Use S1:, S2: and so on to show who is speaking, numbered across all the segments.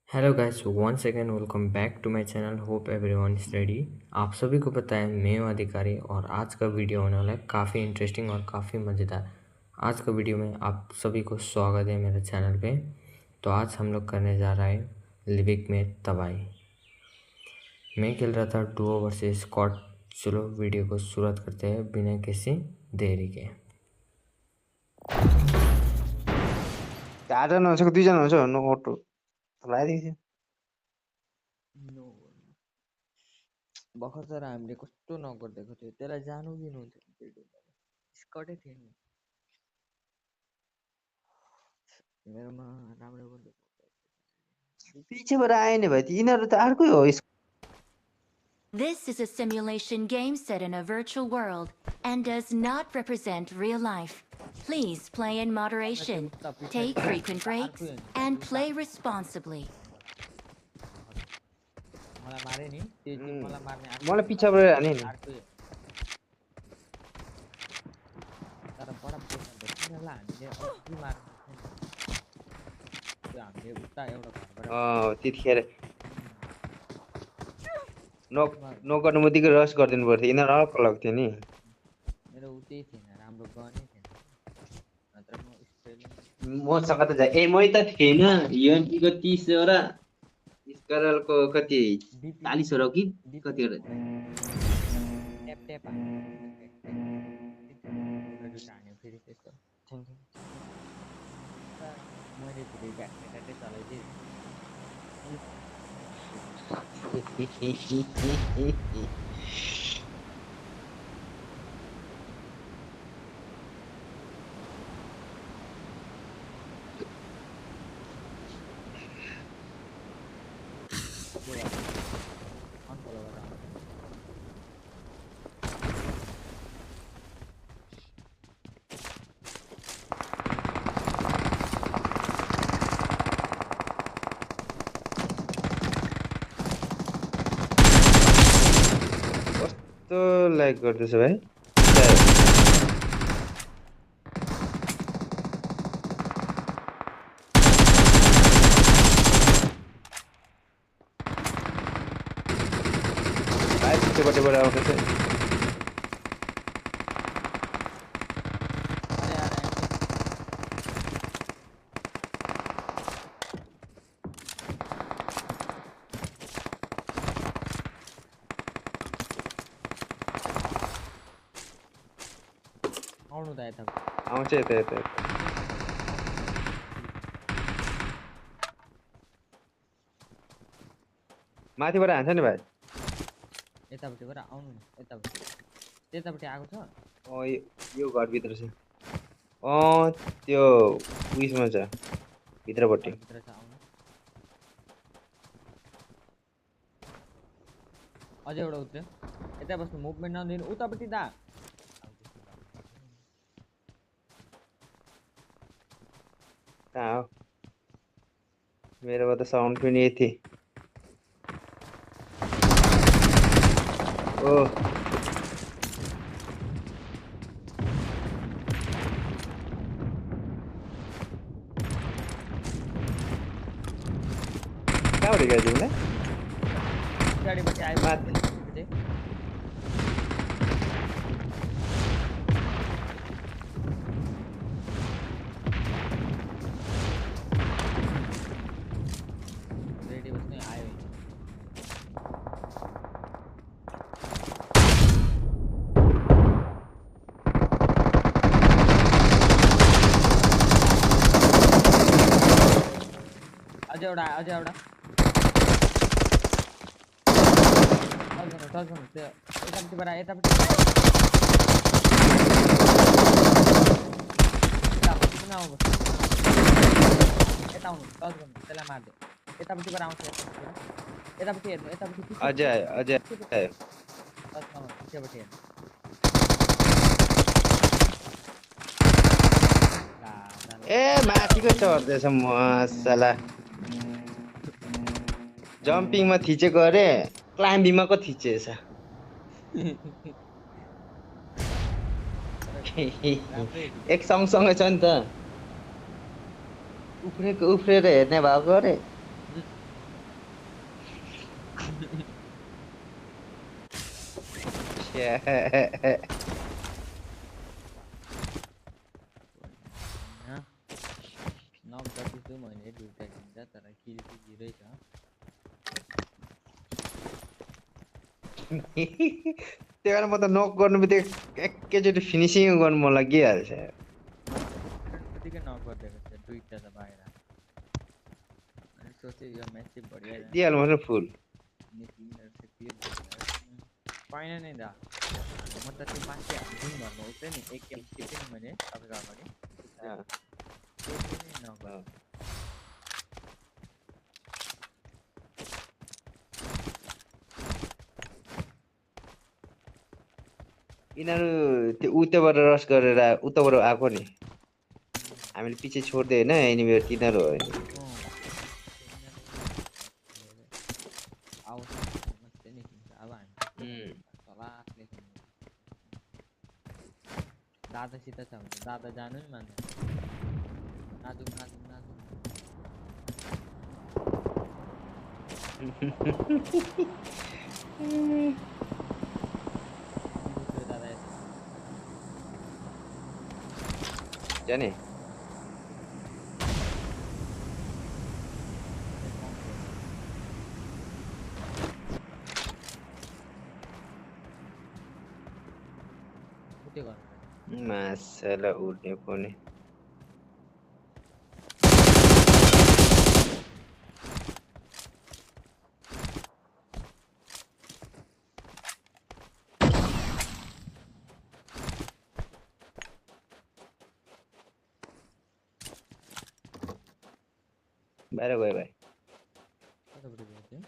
S1: Hello guys once again welcome back to my channel hope everyone is ready. आप सभी को पता है मैं हूं अधिकारी और आज का वीडियो होने वाला है काफ़ी इंटरेस्टिंग और काफ़ी मज़ेदार। आज का वीडियो में आप सभी को स्वागत है मेरे चैनल पे। तो आज हम लोग करने जा रहा है लिविक में तबाही। मैं खेल रहा था डुओ वर्सेस स्क्वाड। चलो वीडियो को शुरुआत करते हैं बिना किसी देरी के।
S2: 4जना हुन्छ कि 2जना हुन्छ भन्नु अटो लगाइदिएको
S3: नो भर्खर तर हामीले कस्तो नगरिदिएको थियो त्यसलाई जानु दिनुहुन्थ्यो स्कटै थिएन मेरोमा राम्रो गर्नु
S2: थियो पिछेबाट आए नि भाइ यिनीहरू त अर्कै हो
S4: This is a simulation game set in a virtual world and does not represent real life. Please play in moderation, take frequent breaks, and play responsibly.
S3: मलाई मारे नि त्यो चाहिँ मलाई मार्ने
S2: मलाई पिछाबाट हाने नि
S3: अर्कै हो। तर बडा पोसन त तिनीहरूलाई हामीले अघि मार्नु त्यो हामीले उता एउटा घरबाट
S2: त्यतिखेर नक गर्नु मुदिको रस गरिदिनु पर्थ्यो यिनीहरू अलग अलग थियो नि
S3: मेरो उतै थिएन राम्रो गनै थिएन नत्र म स्पेलिङ
S2: मसँग त ए मै त थिएन युएनपीको 30 वटा स्कारलको कति 40 वटा कि कति वटा
S3: ट्याप ट्याप हान्यो फेरि त्यस्तो मैले फेरि ब्याट्री चलाइदिएँ अनफलो गरेर
S2: कस्तो लाइक गर्दैछ भाइ पिछेबाटबाट आउँदैछ
S3: आउनु त यता
S2: आउँछ यता माथिबाट हान्छ नि भाइ
S3: यतापट्टिबाट आउनु न यतापट्टि त्यतापट्टि आएको छ
S2: यो घरभित्र छ त्यो उयसमा छ भित्रपट्टि
S3: भित्र छ आउनु अझै एउटा उत्यो यता बस्नु मुभमेन्ट नदिनु उतापट्टि दा
S2: कहाँ हो मेरोमा त साउन्ड पनि यति ओ कहाँबाट गयो तिमीलाई
S3: पछाडिपट्टि आयो
S2: माथि।
S3: रेडी बस्ने आयो अझै एउटा टच गर्नु त्यो यतापट्टिबाट यतापट्टि यता आउनु टच गर्नु त्यसलाई मार्दियो यतापट्टिबाट आउँछ यतापट्टि हेर्नु यतापट्टि
S2: अझै आयो
S3: टच गर्नु पिछेपट्टि हेर्नु
S2: ए माथिको चढ्दैछ मसला जम्पिङमा थिचेको अरे क्लाइम्बिङमा को थिचेछ एक सँगसँगै छ नि त उफ्रेर हेर्ने भएको अरे
S3: नक गर्दैछु मैले दुईटा दिन्छ तर किल चाहिँ 0 छ
S2: त्यही भएर म त नक गर्नु बित्तिकै एकैचोटि फिनिसिङ गर्नु मन लागिहाल्छ
S3: बित्तिकै नक गरिदिएको छ दुईटा त बाहिर अनि सोचे यो म्याच चाहिँ बढिया
S2: दिइहाल्नु पर्छ फुल
S3: पाइन नै दा म त त्यो माथि जुन भन्नु उतै नि एक गेम टिपेँ नि मैले तपाईँको अगाडि त्यसले नै नगर
S2: यिनीहरू त्यो उताबाट रस गरेर उताबाट आएको नि हामीले पछि छोड्दै होइन एनिमेट तिनीहरू हो
S3: दादासित छ भने दादा जानु नि मान्दैन नाजु दादा
S2: जाने
S3: उतै गर्नु
S2: मासला उड्ने पनि बाहिर गयो भाइ
S3: कताबाट गयो त्यो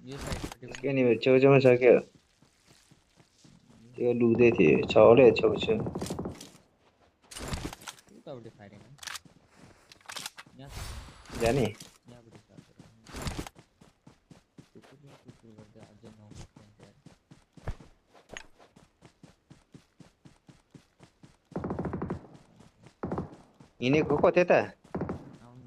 S3: यो साइडपट्टि
S2: के नि छेउछेउमा सक्यो त्यो लुक्दै थियो छ होला छेउछेउ
S3: उतापट्टि फाइरिङ हो यहाँ
S2: जाने
S3: यहाँपट्टि कुकुर गर्दै अझै नआउँछ
S2: हिँडेको को त्यता
S3: आउनु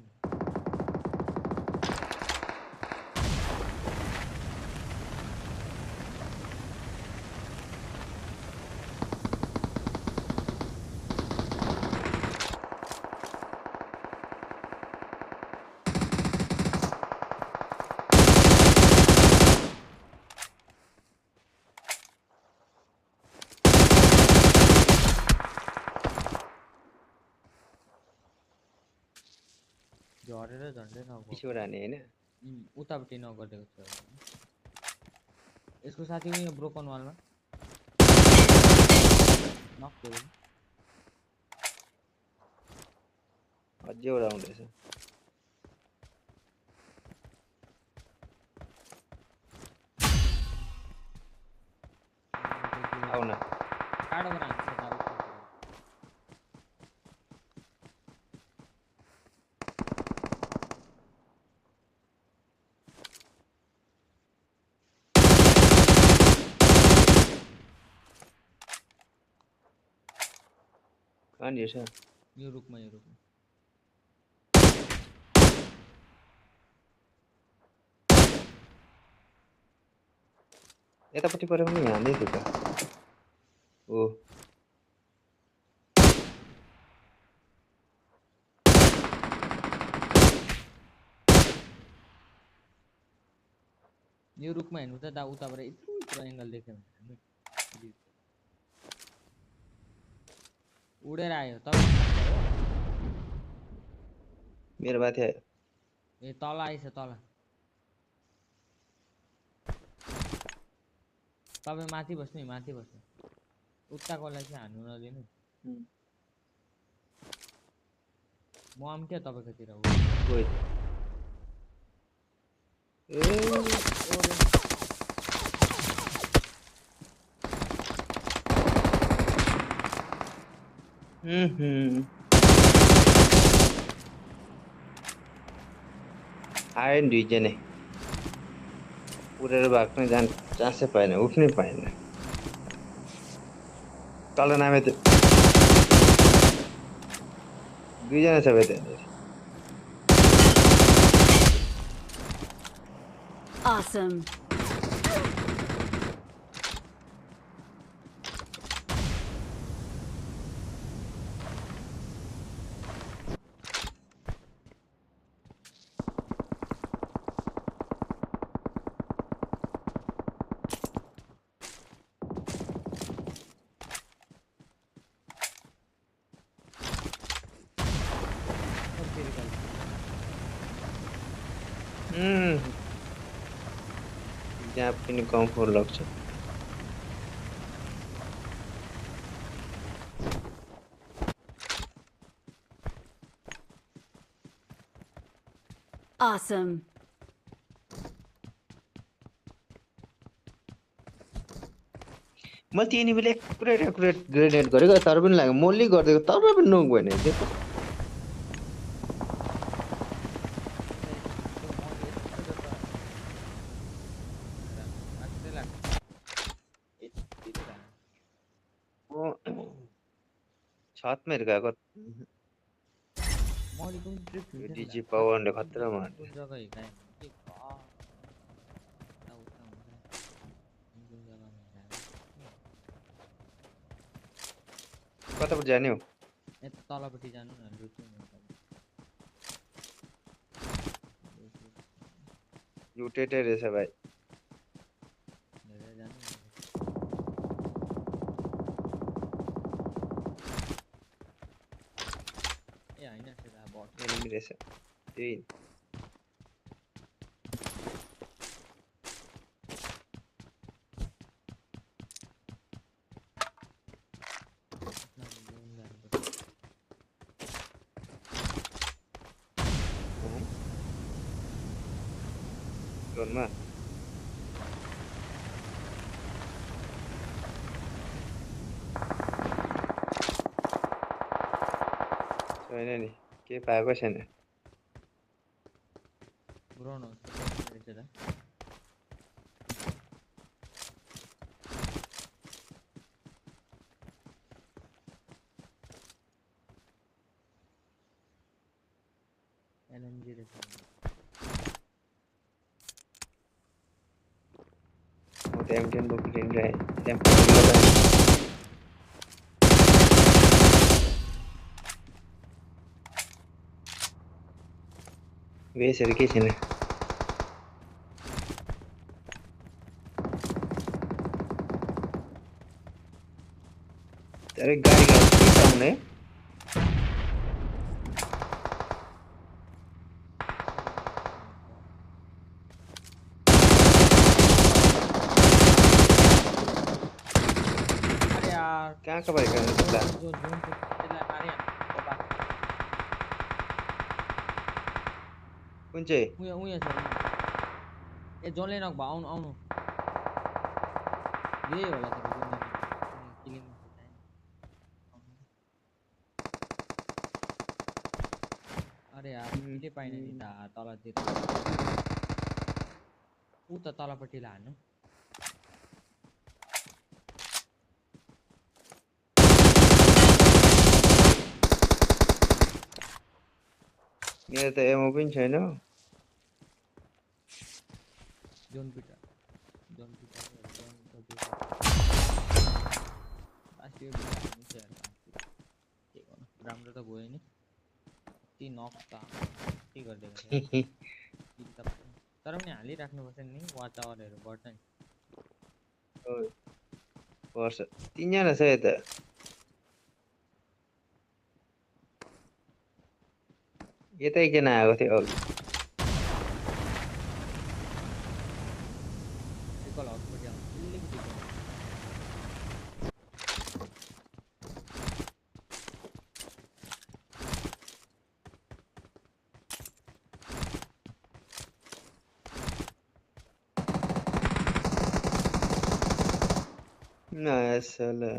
S3: झरेर झन्डै नगयो
S2: पिछबाट हाने होइन
S3: उतापट्टि नगरिदिएको छ यसको साथी पनि यो ब्रोकन वालमा नक थियो
S2: अझै एउटा आउँदैछ आउन
S3: टाढोबाट हान्छ
S2: कहाँनिर छ
S3: यो रुखमा
S2: यतापट्टि पऱ्यो पनि हान्दै थियो त ओ
S3: यो रुखमा हेर्नु त दा उताबाट यत्रो एङ्गल देख्यो भने उडेर आयो तपाईँ
S2: मेरो माथि आयो
S3: ए तल आइछ तल तपाईँ माथि बस्नु माथि बस्नु उताकोलाई चाहिँ हान्नु नदिनु म आम क्या तपाईँकोतिर
S2: गयो आयो नि दुईजनै उडेर भाग्न चान्सै पाएन उठ्नै पाएन तल नामे त दुईजना छ भाइ त्यहाँनिर
S5: Awesome.
S2: त्यहाँ पनि कम 4 लाग्छ
S5: Awesome.
S2: मैले त्यो एनिमीले एक्युरेट ग्रेनेड गरेको तर पनि लाग्यो मोली गरिदिएको तर पनि नोक भएन त्यो त छतमा हिर्काएको
S3: मौलीको पनि ट्रिप थियो
S2: डीजी पावरले खतरा मार्यो
S3: कुन जग्गा हिँडायो के उता हुन्छ कुन जग्गामा हिँडायो
S2: कतापट्टि जाने हो
S3: यता तलपट्टि जानु न लुट्नु
S2: लुटेटै रहेछ भाइ
S3: हेरेर जानु ए होइन सेदा बट
S2: एनिमी रहेछ त्यही जोनमा छैन नि के पाएको छैन
S3: ग्राउन्ड हाउस रहेछ त एलएमजी रहेछ
S2: म त M10 बोकेर हिँडिरहेँ M10 वेसहरू केही छैन तर गाडी के पाउने
S3: अरे यार
S2: कहाँ का भएका हुनुहुन्छ
S3: जो जुन त्यसलाई मारे
S2: कुन चाहिँ
S3: उयो छ ए जोनले नक भयो आउनु आउनु यही होला तपाईको किलिङ अरे यार किले पाइन नि त तलतिर उ त तलपट्टि लानु
S2: मेरो त एमो पनि छैन
S3: जोन पिटा जोन आसियो के गर्नु राम्रो त गयो नि ती नक त के गर्दै तर पनि हालिराख्नुपर्छ नि वाच आवरहरू बढ्छ नि
S2: पर्छ 3 जना छ यता यतै किन आएको थियो अघि
S3: ट्रिकल हाउसपट्टि आउँछ
S2: साला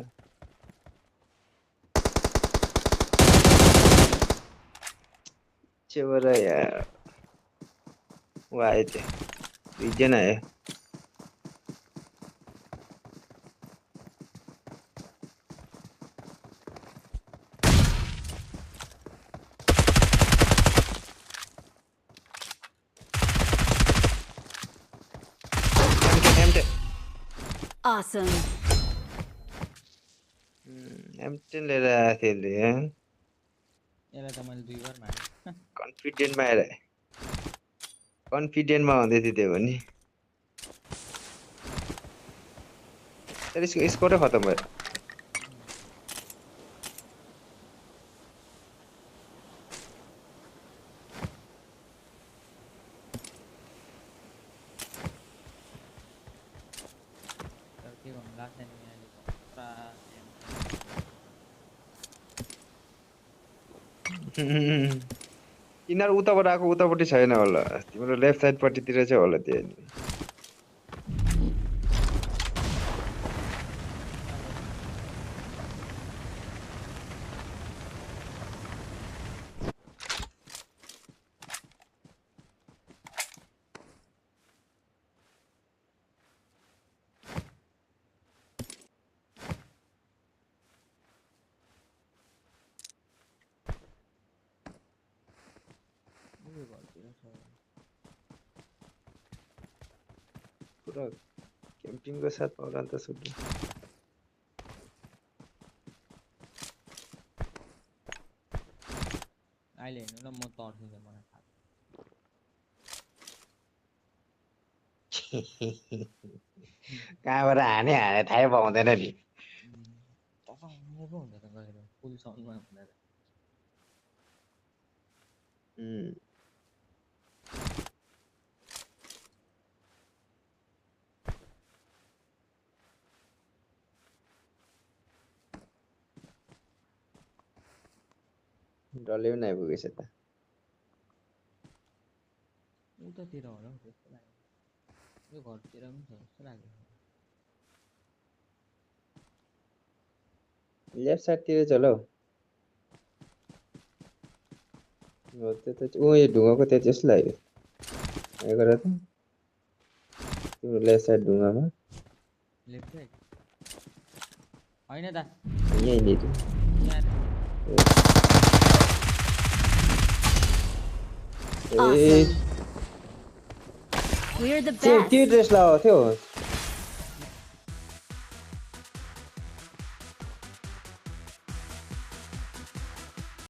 S2: चेवरा यार वो आए थे रीजन आए
S5: Awesome.
S2: M10 लिएर आएको थिएँ ले
S3: यसलाई त मैले 2 बार मारे
S2: कन्फिडेन्टमा आएर कन्फिडेन्टमा हुँदै थियो त्यो पनि तर यसको स्कोरै खतम भयो
S3: तर के गर्नु लाग्छ नि यहाँले पुरा
S2: यिनीहरू उताबाट आएको उतापट्टि छैन होला तिम्रो लेफ्ट साइड पट्टितिर चाहिँ होला त्यो
S3: उयो घरतिर छ
S2: पुरा क्याम्पिङको साथ पाउला त सुत्नु
S3: अहिले हेर्नु ल म तर्सिन्छ मलाई थाहा
S2: कहाँबाट हाने थाहै पाउँदैन नि
S3: तर्साउने पो हुन्छ त गएर फुल साउन्डमा हुँदा त
S2: डल्लै पनि आइपुगेछ त
S3: उतातिर होला हौ जस्तो लाग्यो यो घरतिर पनि छ जस्तो लाग्यो
S2: लेफ्ट साइडतिर छ ल हो त्यो त ओ यो ढुङ्गाको त्यहाँ जस्तो लाग्यो यहाँ गर त तिम्रो लेफ्ट साइड ढुङ्गामा
S3: लेफ्ट साइड होइन त
S2: यहीँनिर
S3: यहाँ
S2: ए
S5: Awesome. We're the
S2: त्यो
S5: best.
S2: ड्रेस लगाएको थियो